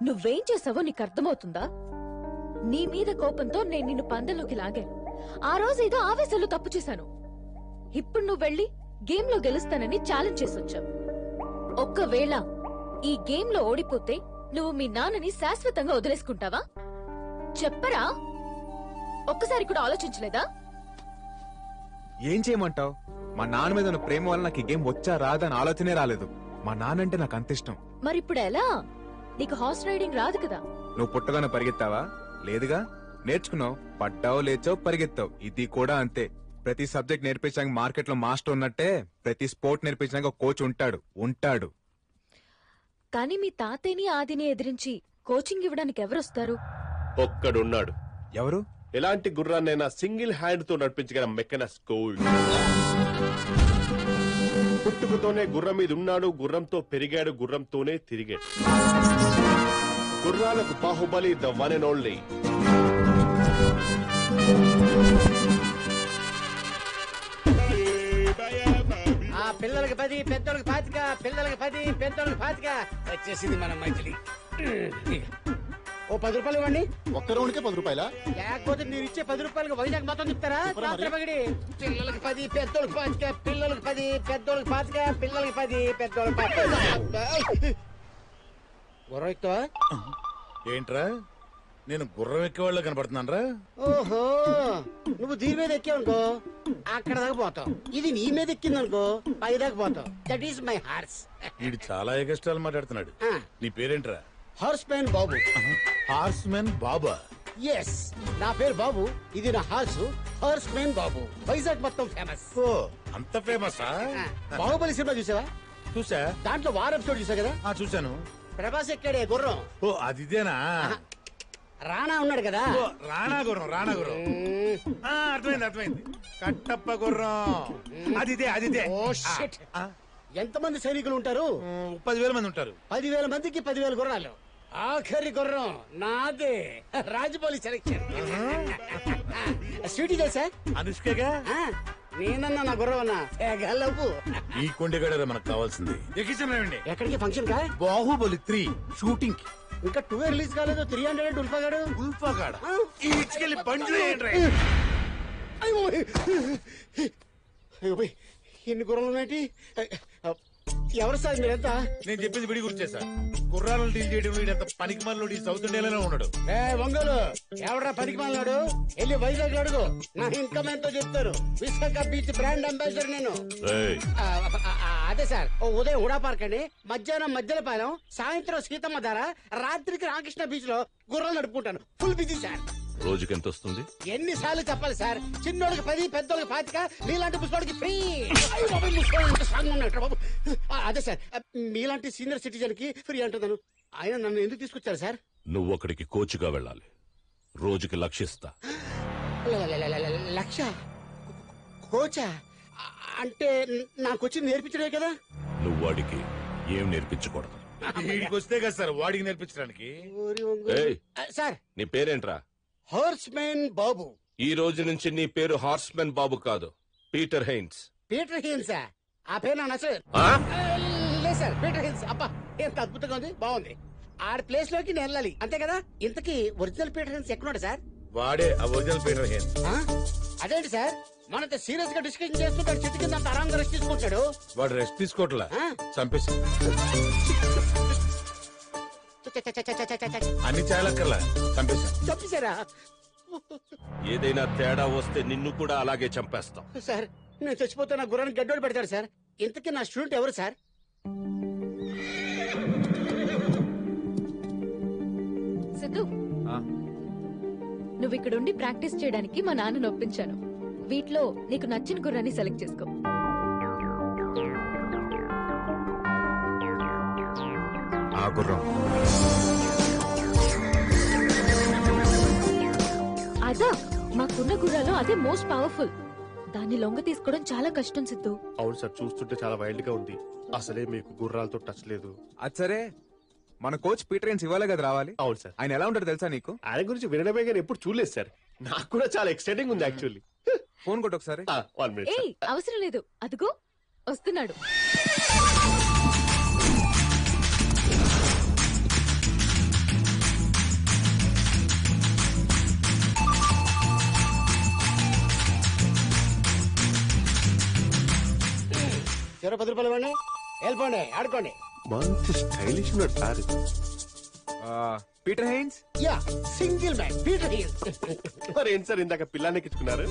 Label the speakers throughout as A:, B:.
A: నువ్వేం చేసావో నీకు అర్థమవుతుందా? నీ మీద కోపంతో నేను నిన్ను పందెంలోకి లాగాను. ఆ రోజు ఏదో ఆవేశంలో తప్పు చేశాను. ఇప్పుడు నువ్వు వెళ్ళి గేమ్ లో గెలుస్తానని ఛాలెంజ్ చేసొచ్చావు. ఒక్కవేళ ఈ గేమ్ లో ఓడిపోతే నువ్వు మీ నాన్నని శాశ్వతంగా వదిలేసుకుంటావా? చెప్పరా? ఒక్కసారి కూడా ఆలోచించలేదా?
B: ఏం చేయమంటావు? మా నాన్న మీద ఉన్న ప్రేమ వల్ల నాకు ఈ గేమ్ వచ్చా రాదా అని ఆలోచనే రాలేదు. మా నాన్న అంటే నాకు అంత ఇష్టం.
A: మరిప్పుడు ఎలా? నీకు హార్స్ రైడింగ్ రాదు కదా?
B: నువ్వు పుట్టగానే పరిగెత్తావా? లేదుగా. నేర్చుకున్నావు, పడ్డావు, లేచావు, పరిగెత్తావు. ఇది కూడా అంతే. ప్రతి సబ్జెక్ట్ నేర్పించడానికి మార్కెట్ లో మాస్టర్ ఉన్నట్టే ప్రతి స్పోర్ట్ నేర్పించడానికి ఒక కోచ్ ఉంటాడు.
A: కానీ మీ తాతయ్యని ఆదిని ఎదిరించి కోచింగ్ ఇవ్వడానికి ఎవరొస్తారు?
C: ఒక్కడున్నాడు.
B: ఎవరు?
C: ఎలాంటి గుర్రాన్నైనా సింగిల్ హ్యాండ్ తో నడిపించగల మెకనస్ గోల్డ్. పుట్టుకతోనే గుర్రం మీద ఉన్నాడు, గుర్రంతో పెరిగాడు, గుర్రంతోనే తిరిగాడు. గుర్రాలకు Baahubali, the one and only.
D: పిల్లలకి 10, పెద్దోళ్ళకి 25, పిల్లలకి 10, పెద్దోళ్ళకి 25 వచ్చేసింది మన మైథిలి. ఓ 10 రూపాయలు ఇవ్వండి.
E: ఒక్క రౌండ్కే 10 రూపాయలా?
D: లేకపోతే మీరు ఇచ్చే 10 రూపాయలకు వైజాగ్ మొత్తం చెప్తారా? పగడి. పిల్లలకి 10, పెద్దోళ్ళకి 25, పిల్లలకి 10, పెద్దోళ్ళకి 25, పిల్లలకి 10, పెద్దోళ్ళకి 25. గుర్రం ఎక్కువ?
E: ఏంట్రా, నేను గుర్రం ఎక్కేవాళ్ళ కనపడుతున్నానరా?
D: ఓహో, నువ్వు దీని మీద ఎక్కావనుకో అక్కడ దాకా పోతావు. ఇది నీ మీద ఎక్కిందనుకో పై దాకా పోతావు. That is my horse.
E: వీడు చాలా ఎగస్ట్రాలు మాట్లాడుతున్నాడు. నీ పేరేంట్రా?
D: హార్స్ మ్యాన్ బాబు.
E: హార్స్ మ్యాన్ బాబా?
D: ఎస్, నా పేరు బాబు, ఇది నా హార్స్. హార్స్ మ్యాన్ బాబు వైజాగ్ మొత్తం ఫేమస్.
E: ఓ, అంత ఫేమసా?
D: బాహుబలి సినిమా చూసావా?
E: చూసా.
D: దాంట్లో వార్ ఎపిసోడ్ చూసా కదా?
E: చూసాను.
D: ప్రభాస్ ఎక్కాడే గుర్రం.
E: ఓ, అదిదేనా?
D: రాణా ఉన్నాడు కదా?
E: రాణా గుర్రం. అర్థమైంది. కట్టప్ప గుర్రం. అదిదే.
D: Oh shit. ఎంతమంది సైనికులు ఉంటారు?
E: 10,000 మంది ఉంటారు.
D: 10,000 మందికి 10,000 గుర్రాలు. ఆఖరి గుర్రం నాదే. రాజమౌళి సెలెక్షన్. స్వీటీ తెలుసా?
E: అనుష్కగా?
D: నేనన్నా నా గుర్రం అన్నా గల్లవు.
E: ఈ కొండగడ మనకు కావాల్సింది. ఎక్కించండి.
D: ఎక్కడికి ఫంక్షన్ కా?
E: బాహుబలి 3 షూటింగ్ కి.
D: ఇంకా 2 రిలీజ్ కాలేదు. 300 ఉల్ఫాగాడు.
E: ఉల్ఫాగాడ ఇచ్చుకెళ్ళి పండు.
D: ఎన్ని గుర్రాలు ఉన్నాయి? ఎవరు సార్ మీరెంత?
E: నేను చెప్పింది విడి గుర్తు చేశా. గుర్రాలను డీల్ చేయడం వీడంత పనికి మనలో సౌత్ ఇండియాలోనే ఉన్నాడు.
D: ఒంగోలు ఎవడా పనికి మాలినాడు? వెళ్ళి వైజాగ్ అడుగు. నా ఇన్కమ్ ఎంతో చెప్తారు. విశాఖ బీచ్ బ్రాండ్ అంబాసిడర్ నేను. అదే సార్, ఉదయం హుడా పార్క్ అండి, మధ్యాహ్నం మధ్యలపాలెం, సాయంత్రం సీతమ్మ ధార, రాత్రికి రామకృష్ణ బీచ్ లో గుర్రాలు నడుపుకుంటాను. Full busy sir.
C: రోజుకి ఎంత వస్తుంది?
D: ఎన్నిసార్లు చెప్పాలి సార్? చిన్నోడికి 10, పెద్దోళ్ళకి 25, మీలాంటి ముసలోడికి ఫ్రీ. స్ట్రాంగ్ ఉన్నట్టు బాబు. అదే సార్, మీలాంటి సీనియర్ సిటిజన్ కి ఫ్రీ అంటున్నాను. ఆయన నన్ను ఎందుకు తీసుకొచ్చారు సార్?
C: నువ్వు అక్కడికి కోచ్గా వెళ్ళాలి. రోజుకి లక్షిస్తా.
D: లక్ష? కోచా? అంటే నాకొచ్చి నేర్పించడే కదా?
C: నువ్వు వాడికి ఏం నేర్పించకూడదు.
E: వీడికి వస్తే కదా సార్ వాడికి నేర్పించడానికి.
D: సార్,
C: నీ పేరేంట్రా?
D: హార్స్ మ్యాన్ బాబు.
C: ఈ రోజు నుంచి నీ పేరు హార్స్మెన్ బాబు కాదు, పీటర్ హెయిన్స్.
D: పీటర్ హెయిన్సా? ఆ పేరు నా నచ్చలేదు. లేదు సార్, పీటర్ హెయిన్స్. అబ్బా, ఎంత అద్భుతంగా ఉంది, బాగుంది. ఆడ ప్లేస్ లోకి నేను వెళ్ళాలి అంతే కదా? ఇంతకీ ఒరిజినల్ పీటర్ హెయిన్స్ ఎక్కడున్నాడు సార్?
E: వాడే ఒరిజినల్ పీటర్ హెయిన్స్.
D: అదేంటి సార్, మనతో సీరియస్ గా డిస్కషన్ చేస్తుంటాడు, చెట్టు కింద అంత ఆరాంగా రెస్ట్ తీసుకుంటాడు.
E: వాడు రెస్ట్ తీసుకోవట్లా, చంపేసి అన్ని చాలక్కర్లా చంపేశా.
D: చంపేశారా?
C: ఏదైనా తేడా వస్తే నిన్ను కూడా అలాగే చంపేస్తాం.
D: సార్, నేను చచ్చిపోతే నా గుర్రానికి గడ్డోడు పెడతాడు సార్. ఇంతకీ నా స్టూడెంట్ ఎవరు సార్?
A: సిద్ధు, నువ్వు ఇక్కడుండి ప్రాక్టీస్ చేయడానికి మా నాన్నను ఒప్పించాను. వీటిలో నీకు నచ్చిన గుర్రాన్ని సెలెక్ట్ చేసుకో.
B: ఆ గుర్రం.
A: అదా, మాకున్న గుర్రాలో అదే మోస్ట్ పవర్ఫుల్. దాన్ని లొంగ తీసుకోవడం చాలా కష్టం సిద్ధు.
C: అవును సార్, చూస్తుంటే చాలా వైల్డ్ గా ఉంది. అసలే మీకు గుర్రాలతో టచ్ లేదు.
B: అది సరే, మన కోచ్ పీటర్ హెయిన్స్ ఇవ్వాలే కదా రావాలి.
C: అవును సార్.
B: ఆయన ఎలా ఉంటాడు తెలుసా నీకు?
C: ఆయన గురించి వినడమే కానీ ఎప్పుడు చూడలేదు సార్. నాకు కూడా చాలా ఎక్సైటింగ్ ఉంది యాక్చువల్లీ.
B: ఫోన్ కొట్టు ఒకసారి.
C: 1 minute.
A: ఏయ్, అవసరం లేదు, అదిగో వస్తున్నాడు.
D: చెరో 10 రూపాయలు ఇవ్వండి, వెళ్ళిపోండి ఆడుకోండి.
C: మంచి స్టైలిష్ ఉన్నాడు sir.
B: Peter Haynes.
D: Yeah, single man Peter Hills.
C: మరి ఏంటి సార్ ఇందాక పిల్లాన్ని ఎక్కించుకున్నారు?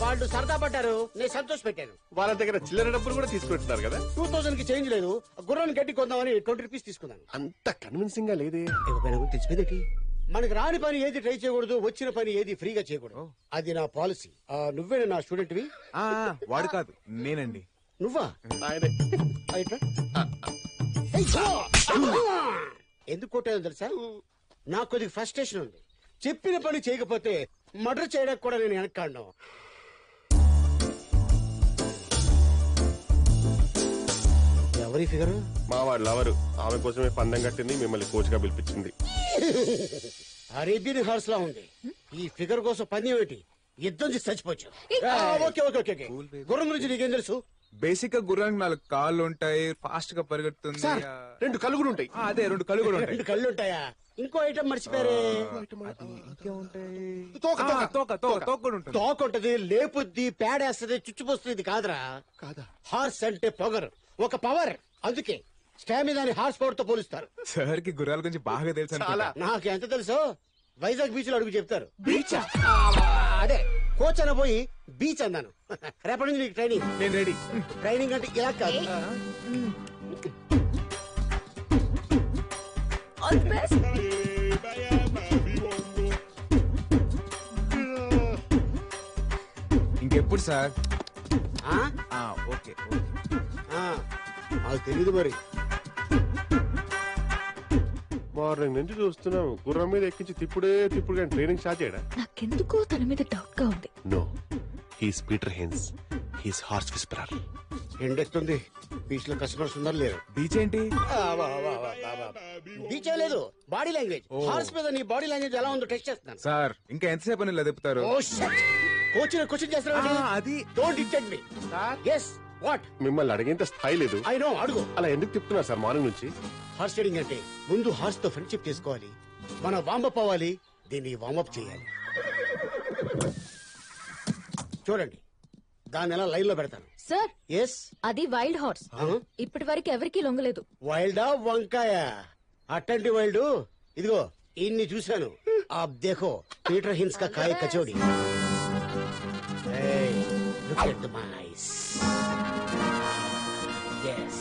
D: వాళ్ళు సరదా పడ్డారు, నేను సంతోష పెట్టాను.
C: వాళ్ళ దగ్గర చిల్లర డబ్బులు కూడా తీసుకుంటున్నారు కదా.
D: 2000 కి చేంజ్ లేదు, గుర్రాన్ని గట్టి కొందామని 20 రూపీస్ తీసుకున్నాను.
C: అంత కన్విన్సింగ్ గా లేదే.
D: తెలిసిపోయింది. మనకి రాని పని ఏది ట్రై చేయకూడదు, వచ్చిన పని ఏది ఫ్రీగా చేయకూడదు. అది నా పాలసీ. నువ్వే నా స్టూడెంట్ వి?
B: వాడు కాదు, నేనండి.
D: నువ్వా?
C: ఆయనే.
D: అయితే ఎందుకు కొట్టానో తెలుసా? నాకు కొద్దిగా ఫ్రస్ట్రేషన్ ఉంది. చెప్పిన పని చేయకపోతే మర్డర్ చేయడానికి కూడా నేను వెనక్కాడను. ఎవరి ఫిగరు?
C: మా వాడు లవరు. ఆమె కోసమే పందెం కట్టింది, మిమ్మల్ని కోచ్ గా పిలిపించింది.
D: అరేబియన్ హార్స్ లా ఉంది. ఈ ఫిగర్ కోసం పని ఏమిటి? యుద్ధం చేసి చచ్చిపోవచ్చు. Okay okay okay okay. గుర్రం గురించి నీకేం తెలుసు?
B: బేసిక్ గా గుర్రానికి 4 కాళ్ళు ఉంటాయి, ఫాస్ట్ గా పరిగెడుతుంది.
C: సార్ 2 కళ్ళు కూడా ఉంటాయి.
B: అదే 2 కళ్ళు కూడా ఉంటాయి.
D: 2 కళ్ళు ఉంటాయా? ఇంకో ఐటమ్ మర్చిపోయారే.
B: తోక కూడా ఉంటుంది.
D: తోక ఉంటది, లేపుద్ది, పేడేస్తది, చుచ్చిపోస్తుంది. ఇది కాదురా.
C: కాదా?
D: హార్స్ అంటే పొగరు, ఒక పవర్. అందుకే స్టామినాని హార్స్ పవర్ తో పోలుస్తారు.
B: సార్ కి గుర్రాల గురించి బాగా తెలుసు అనుకుంటా.
D: నాకు ఎంత తెలుసో వైజాగ్ బీచ్ లో అడుగు చెప్తారు. బీచ్ అదే కోచ్ అనబోయి బీచ్ అన్నాను. రేపటి నుంచి నీకు ట్రైనింగ్.
B: నేను రెడీ.
D: ట్రైనింగ్ అంటే ఇలా కాదు.
B: ఇంకెప్పుడు సార్?
D: ఆ?
B: ఓకే.
D: నాకు తెలీదు మరి.
C: మార్నింగ్ నుంచి చూస్తున్నాం, గుర్రం మీద ఎక్కించి తిప్పుడు కానీ ట్రైనింగ్ స్టార్ట్ చేయడా?
A: నాకెందుకో తన మీద డౌట్ గా ఉంది.
C: No, he's Peter Haynes, he's horse whisperer.
D: ఎండెక్తుంది. బీచ్ లో కస్టమర్స్ ఉన్నారు లేరు.
B: బీచ్ ఏంటి?
D: బీచ్ లేదు, బాడీ లాంగ్వేజ్. హార్స్ మీద నీ బాడీ లాంగ్వేజ్ ఎలా ఉందో టెస్ట్ చేస్తున్నాను.
B: సార్ ఇంకా ఎంతసేపు అని ఇలా తిప్పుతారు?
D: కోచ్ క్వశ్చన్ చేస్తున్నాడు.
B: అది
D: don't dictate me. yes what?
C: మిమ్మల్ని అడిగేంత స్థాయి లేదు.
D: I know, అడుగు.
C: అలా ఎందుకు తిప్పుతున్నారు సార్ మార్నింగ్ నుంచి?
D: హార్స్ రైడింగ్ అంటే ముందు హార్స్ తో ఫ్రెండ్షిప్ చేసుకోవాలి, మన వామప్ అవ్వాలి, దీన్ని వామప్ చేయాలి. చూడండి, దాన్ని ఎలా లైన్ లో పెడతాను.
A: సార్
D: ఎస్,
A: అది వైల్డ్ హార్స్. ఇప్పటి వరకు ఎవరికీ లొంగలేదు.
D: వైల్డా వంకాయ? అట్టంటి వైల్డ్ ఇదిగో ఇన్ని చూశాను. ఆప్ దేఖో పీటర్ హిన్స్ కా కాయ kachori. Look at my eyes. Yes.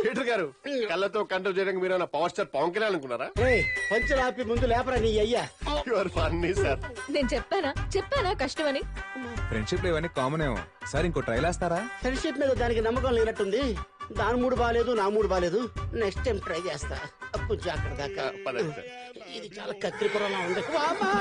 C: Peter గారు, కళ్ళతో కంట్రోల్ చేయడానికి మీరు పవర్ స్టార్ పవన్ కళ్యాణ్ అనుకున్నారా?
D: పంచులు ఆపి ముందు లేపరా నీ అయ్యా.
C: You are funny sir.
A: నేను చెప్పానా కష్టమని.
B: ఫ్రెండ్షిప్ లో ఇవన్నీ కామన్ ఏమో. సార్ ఇంకో ట్రైల్ వేస్తారా?
D: ఫ్రెండ్షిప్ మీద దానికి నమ్మకం లేనట్టుంది. దాని మూడు బాలేదు, నా మూడు బాలేదు. నెక్స్ట్ టైం ట్రై చేస్తా. అప్పుడు అక్కడ దాకా
C: పదండి సార్.
D: ఇది చాలా కత్తిపురంలా ఉంది. వామ్మా!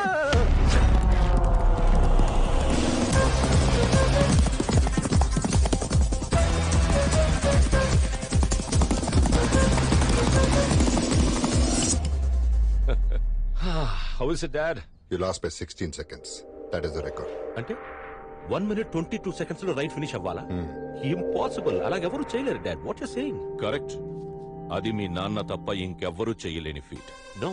F: How is it, Dad?
G: You lost by 16 seconds. That is the record.
F: అంటే 1 minute 22 seconds లో రైట్ ఫినిష్ అవ్వాలా? ఇంపాసిబుల్. అలాగెవరూ చేయలేరు dad. What you saying?
H: Correct. అది మీ నాన్న తప్ప ఇంకెవ్వరూ చెయ్యలేని feat.
F: No,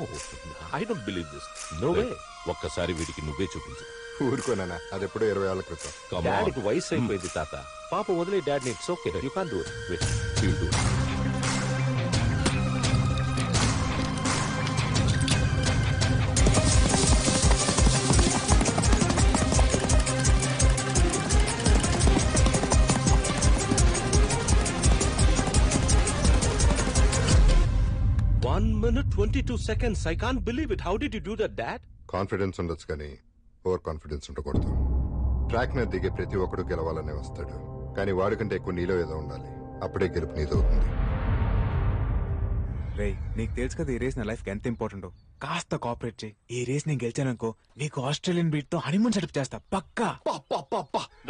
F: I don't believe this. No way.
H: ఒక్కసారి వీడికి నువ్వే చూపించు.
G: ఊరుకోనా, అది ఎప్పుడో 20 ఏళ్ల క్రితం.
H: Come on.
F: డాడీకి వయసు అయిపోయింది తాత. పాప వదిలే dad. It's okay, you can't do it. Wait,
H: He'll do it.
F: One minute 22 seconds. I can't believe it. How did you do that, Dad?
G: Confidence ఉండొచ్చు కానీ ఓవర్ కాన్ఫిడెన్స్ ఉండకూడదు. ట్రాక్ మీద దిగే ప్రతి ఒక్కడు గెలవాలనే వస్తాడు, కానీ వాడికంటే ఎక్కువ నీలో ఏదో ఉండాలి. అప్పుడే గెలుపు నీదవుతుంది.
B: రే, నీకు తెలుసు కదా ఈ రేస్ నా లైఫ్ ఎంత ఇంపార్టెంట్. కాస్త కోఆపరేట్ చేయి. ఈ రేస్ నేను గెలిచాననుకో, నీకు ఆస్ట్రేలియన్ బీట్ తో హనీమూన్ సెటప్ చేస్తా పక్కా.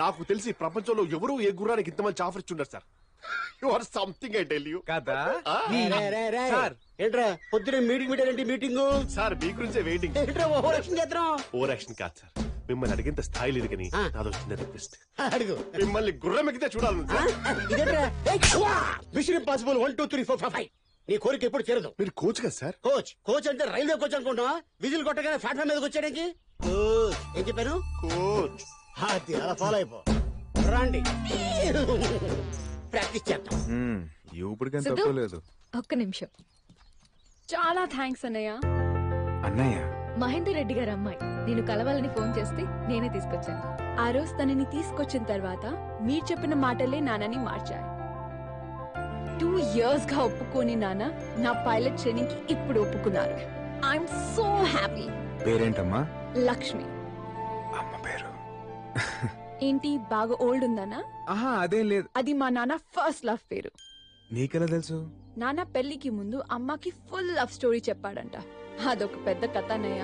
C: నాకు తెలిసి ప్రపంచంలో ఎవరు ఏ గుర్రానికి ఇంత మంచి ఆఫర్ ఇచ్చుండరు sir. You are something, I tell you.
B: కదా
D: సార్ ఏంట్రా పొద్దున మీటింగ్ పెట్టారంటే మీటింగ్?
C: సార్ మీ గురించే వెయిటింగ్.
D: ఏంట్రా ఓవర్ యాక్షన్ చేద్దాం?
C: ఓవర్ యాక్షన్ కాదు సార్, మిమ్మల్ని అడిగేంత స్థాయి లేదు కానీ నాదో చిన్న రిక్వెస్ట్.
D: అడుగు.
C: మిమ్మల్ని గుర్రం ఎక్కితే చూడాలి సార్.
D: ఇదేంట్రా? Mission impossible 1 2 3 4 5. నీ కోరిక ఎప్పుడు తీరదు.
C: మీరు కోచ్ కదా సార్?
D: కోచ్ అంటే రైల్వే కోచ్ అనుకుంటావా? విజిల్ కొట్టగానే ప్లాట్ఫామ్ మీదకి వచ్చాడానికి ఏం చెప్పాను?
C: కోచ్.
D: అది అలా ఫాలో అయిపో. రండి ప్రాక్టీస్ చేద్దాం.
B: ఇప్పటికేం
A: సిద్ధు?
B: తక్కువ లేదు.
A: ఒక్క నిమిషం.
I: చాలా థ్యాంక్స్ అన్నయ్య.
B: అన్నయ్య
A: మహేందర్ రెడ్డి గారి అమ్మాయి నేను కలవాలని ఫోన్ చేస్తే నేనే తీసుకొచ్చాను.
I: ఆ రోజు తనని తీసుకొచ్చిన తర్వాత మీరు చెప్పిన మాటలే నాన్నని మార్చాయి. 2 years గా ఒప్పుకోని నాన్న నా పైలట్ ట్రైనింగ్ కి ఇప్పుడు ఒప్పుకున్నారు. I'm so happy.
B: పేరేంటమ్మా?
I: లక్ష్మి.
B: అమ్మ పేరు
I: ఏంటి బాగా ఓల్డ్ ఉందనా?
B: ఆహా అదేం లేదు.
I: అది మా నాన్న ఫస్ట్ లవ్ పేరు.
B: నీకెలా తెలుసు?
I: నాన్న పెళ్లికి ముందు అమ్మకి ఫుల్ లవ్ స్టోరీ చెప్పాడంట. అదొక పెద్ద కథ అన్నయ్య.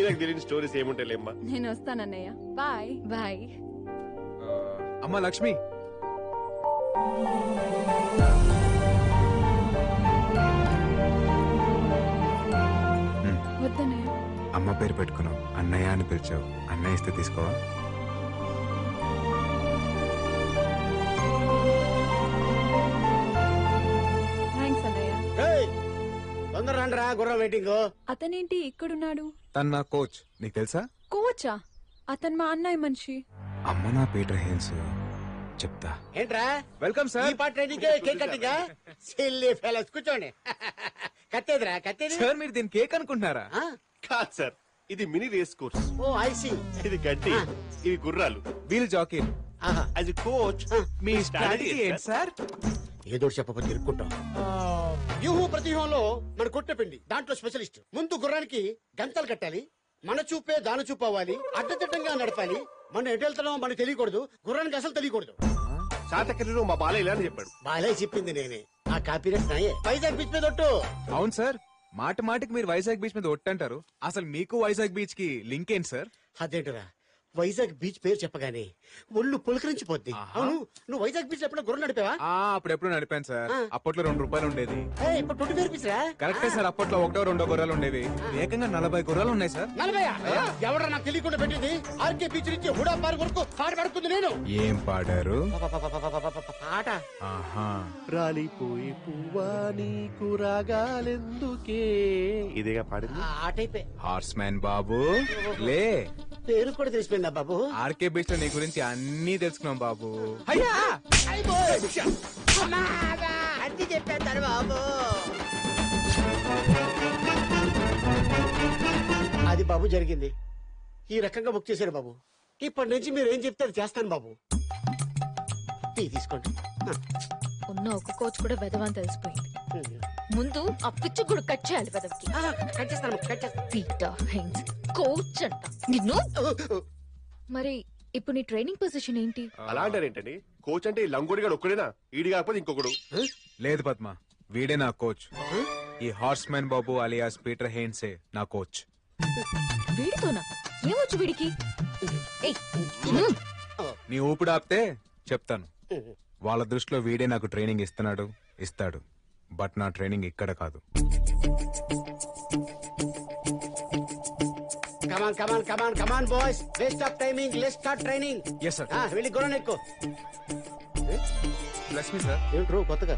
C: నాకు తెలియని స్టోరీస్ ఏముంటాయిలేమ్మా.
I: నేను వస్తానన్నయ్య. Bye
A: bye.
B: అమ్మా లక్ష్మి,
I: వద్దన్నయ్య.
B: అమ్మ పేరు పెట్టుకున్నావు, అన్నయ్య అని పిలిచావు. అన్నయ్య ఇస్తే తీసుకోవా?
I: థ్యాంక్స్ అన్నయ్య.
D: తొందర రండి రా, గుర్రం వెయిటింగ్.
I: అతనేంటి ఇక్కడున్నాడు?
B: తను నా కోచ్, నీకు తెలుసా?
I: కోచా? అతను మా అన్నయ్య మనిషి.
B: అమ్మ నా పీటర్ హెయిన్స్. చెప్తా.
D: ఏంట్రా
B: వెల్కమ్
D: ఈ
B: సార్.
D: పాట training cake cutting silly fellows. కూర్చోండి. కట్టేదిరా కట్టేది.
B: సార్ మీరు దీని కేక్ అనుకుంటున్నారా?
D: ఆ?
C: కాదు సార్, ఇది mini race course.
D: Oh I see.
C: ఇది గడ్డి, ఇవి గుర్రాలు.
B: Wheel jockey.
D: ఆహా.
C: యాజ్ కోచ్
B: మీ స్ట్రాటజీ ఏంటి సార్?
D: ఏదో చెప్పకపోతే ఇరుక్కుంటాం. వ్యూహం ప్రతివ్యూహంలో మన కొట్టపిండి దాంట్లో స్పెషలిస్ట్. ముందు గుర్రానికి గంతలు కట్టాలి, మన చూపే దాని చూపు అవ్వాలి, అడ్డదిడ్డంగా నడపాలి. మనం ఎటు వెళ్తున్నామో మనకు తెలియకూడదు, గుర్రానికి అసలు తెలియకూడదు.
C: శాతకర్ణిలో మా బాలయ్య ఇలా అని చెప్పాడు.
D: బాలే చెప్పింది నేనే. ఆ కాపీరేట్ నాయే. వైజాగ్ బీచ్ మీద ఒట్టు.
B: అవును సార్, మాట మాటికి మీరు వైజాగ్ బీచ్ మీద ఒట్టంటారు. అసలు మీకు వైజాగ్ బీచ్ కి లింక్ ఏంటి సార్?
D: అదేంటరా వైజాగ్ బీచ్ పేరు చెప్పగానే ఒళ్ళు పులకరించిపోద్ది. అవును, నువ్వు వైజాగ్ బీచ్ ఎప్పుడో గుర్రం నడిపావా?
B: అప్పుడెప్పుడు నడిపాను సార్. అప్పట్లో 2 రూపాయలు ఉండేది.
D: ఇప్పుడు 20 రూపీస్ రా.
B: కరెక్టే సార్, అప్పట్లో 1-2 గుర్రాలు ఉండేవి. ఏకంగా 40 గుర్రాలు ఉన్నాయి సార్.
D: 40? ఎవడ నాకు తెలియకుండా పెట్టింది? ఆర్కే బీచ్ నుంచి హుడా పార్క్ వరకు పాట పడుతుంది నేను.
B: ఏం పాడారు?
D: పాట
B: ఆహా,
C: రాలిపోయి పువ్వా నీకు రాగాలెందుకే, ఇదేగా పాడింది.
D: ఆటైపోయి
B: హార్స్ మ్యాన్ బాబు లే.
D: పేరు కూడా తెలిసిపోయిందా బాబు?
B: ఆర్కే బీచ్ లో నీ గురించి అన్నీ తెలుసుకున్నాం బాబు.
D: అన్ని చెప్పేస్తారు బాబు. అది బాబు జరిగింది. ఈ రకంగా బుక్ చేశారు బాబు. ఇప్పటి నుంచి మీరు ఏం చెప్తే అది చేస్తాను బాబు. టీ తీసుకోండి.
A: ఉన్న ఒక కోచ్ కూడా వెదవని తెలిసిపోయింది. ముందు ఆ పిచ్చి కూడా కట్ చేయాలి వెదవికి.
D: కట్ చేస్తాను, కట్ చేస్తాను.
A: పీటర్ హెయిన్స్ కోచ్ అంట నిన్ను. మరి ఇప్పుడు నీ ట్రైనింగ్ పొజిషన్ ఏంటి?
C: అలా అంటారేంటండి? కోచ్ అంటే ఈ లంగోడిగాడు ఒక్కడేనా? ఈడి కాకపోతే ఇంకొకడు.
B: లేదు పద్మ, వీడే నా కోచ్. ఈ హార్స్ మ్యాన్ బాబు అలియాస్ పీటర్ హెయిన్సే నా కోచ్.
A: వీడితోనా? ఏమొచ్చు వీడికి? ఏయ్,
B: నీ ఊపిడి ఆపితే చెప్తాను. వాళ్ళ దృష్టిలో వీడే నాకు ట్రైనింగ్ ఇస్తాడు. బట్ నా ట్రైనింగ్ ఇక్కడ కాదు.
D: Come on, boys. Let's stop timing. Let's start training.
B: Yes, sir.
D: వెళ్ళి గుర్రం ఎక్కు.
B: Bless me sir.
D: ఏంట్రో కొత్తగా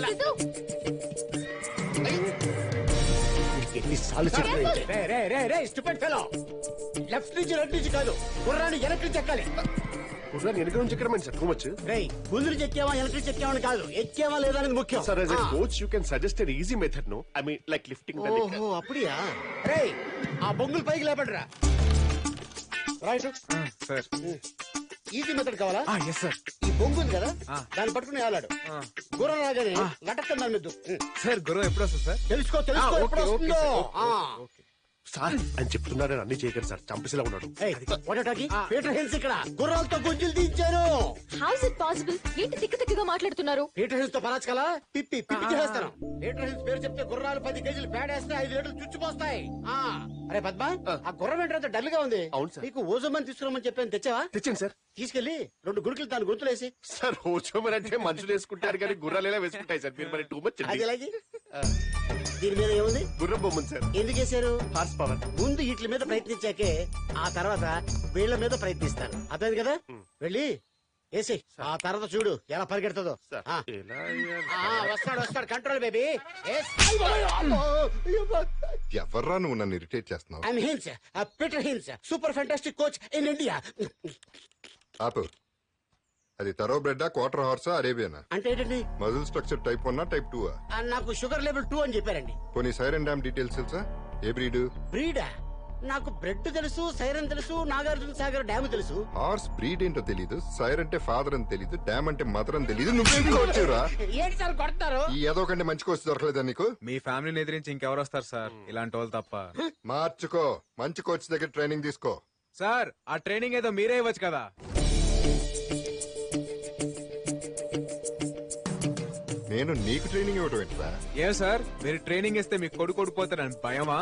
A: సిద్ధు,
D: ఎన్నిసార్లు లెఫ్ట్ నుంచి రైట్ నుంచి కాదు, గుర్రాన్ని వెనక్కి నుంచి ఎక్కాలి.
C: గుర్రాన్ని వెనక నుంచి ఎక్కడమని సార్ టూ మచ్.
D: ముందు నుంచి ఎక్కావా వెనక్కి నుంచి ఎక్కావని కాదు, ఎక్కావా లేదా అనేది ముఖ్యం.
C: Sir as a coach you can suggest an easy method. No I mean like lifting.
D: ఓహో అప్పుడియా? రేయ్ ఆ బొంగులు పైకి లేపడరా. Right
B: sir.
D: ఈజీ మెథడ్ కావాలా?
B: Yes sir.
D: ఈ బొంగు ఉంది కదా, దాన్ని పట్టుకుని ఆలాడు. గుర్రం రాగానే లటక్కని దాని మీద
B: సార్ గుర్రం ఎప్పుడు వస్తుంది సార్?
D: తెలుసుకో ఎప్పుడు వస్తుందో.
C: సార్ అని చెప్తున్నారని అన్ని చేయకండి సార్, చంపేసేలా ఉన్నాడు.
D: పీటర్ హెన్స్ ఇక్కడ గుర్రాలతో గుంజులు దించారు.
A: How's it possible? ఏంటి తిక్క తిక్కగా మాట్లాడుతున్నారు?
D: పీటర్ హెన్స్ తో పరాచకలా పిప్పి చేస్తాను. పీటర్ హెన్స్ పేరు చెప్తే గుర్రాలు 10 కేజీలు పేడేస్తే 5 లీటర్లు చుచ్చిపోస్తాయి. అరే పద్మ, ఆ గుర్రం ఏంటంటే డల్ గా ఉంది.
C: అవును సార్.
D: నీకు ఓజోమని తీసుకురామని చెప్పాను, తెచ్చావా?
C: తెచ్చండి సార్.
D: తీసుకెళ్లి 2 గుడికలు దాని గుర్తులేసి.
C: సార్ ఓచోమని అంటే మనుషులు వేసుకుంటారు కానీ గుర్రాలు ఎలా వేసుకుంటాయి సార్? మీరు మరి టూ మచ్.
D: అది ఎలాగే? దీని మీద ఏముంది?
C: గుర్రం బొమ్మను సార్.
D: ఎందుకు వేశారు?
C: Horse power.
D: ముందు వీటి మీద ప్రయత్నించాకే ఆ తర్వాత వీళ్ళ మీద ప్రయత్నిస్తారు. అర్థమైంది కదా? వెళ్ళి ఏసీ ఆ తర్వాత చూడు ఎలా పరిగెడుతుందో
C: సార్
D: ఆ.
C: ఎలా అయ్యారు
D: ఆ, వస్తాడు కంట్రోల్ బేబీ
G: ఎవర్రా నువ్వు నన్ను ఇరిటేట్ చేస్తున్నావు?
D: I'm Hinds Peter Hinds super fantastic coach in India.
G: ఆపు. అది తరో బ్రెడ్డా, క్వార్టర్ హార్సా, అరేబియనా?
D: అంటే ఏంటండి?
G: Muscle structure type 1 type 2?
D: నాకు షుగర్ లెవెల్ 2 అని చెప్పారండి.
G: పోనీ సైరన్ డ్యామ్ డీటెయిల్స్ తెలుసా? ఏ బ్రీడ్?
D: బ్రీడా? నాకు బ్రెడ్ తెలుసు, సైరన్ తెలుసు, నాగార్జున సాగర్ డ్యామ్ తెలుసు.
G: హార్స్ బ్రీడ్ ఏంటో తెలీదు, సైర్ అంటే ఫాదర్ అని తెలీదు, డ్యామ్ అంటే మదర్ అని తెలీదు. నువ్వేం కోచ్చురా?
D: ఏంటి సార్ కొడతారు?
G: ఈ ఏదో కంటే మంచి కోచ్ దొరకలేదా నీకు?
B: మీ ఫ్యామిలీని ఎదిరించి ఇంకెవరు వస్తారు సార్, ఇలాంటి వాళ్ళు తప్ప.
G: మార్చుకో, మంచి కోచ్ దగ్గర ట్రైనింగ్ తీసుకో.
B: సార్ ఆ ట్రైనింగ్ ఏదో మీరే ఇవ్వచ్చు కదా.
G: నేను నీకు ట్రైనింగ్ ఇవ్వడం ఏంట్రా?
B: ఏ సార్ మీరు ట్రైనింగ్ ఇస్తే మీకు కొడుకు కొడిపోతారని భయమా?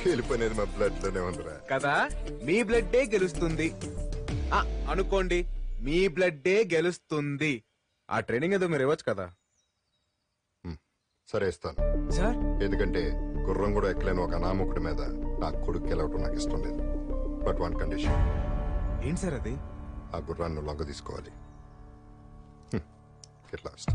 G: వెళ్ళిపోయినది మా బ్లడ్ లోనే ఉందిరా.
B: కదా మీ బ్లడ్డే గెలుస్తుంది అనుకోండి, మీ బ్లడ్డే గెలుస్తుంది. ఆ ట్రైనింగ్ ఏదో మీరు ఇవ్వచ్చు కదా.
G: సరే ఇస్తాను
B: సార్.
G: ఎందుకంటే గుర్రం కూడా ఎక్కలేని ఒక అనామకుడి మీద నా కొడుకు గెలవటం నాకు ఇష్టం లేదు. But 1 condition.
B: ఏంటి సార్ అది?
G: ఆ గుర్రాన్ని లొంగ తీసుకోవాలి. Get lost.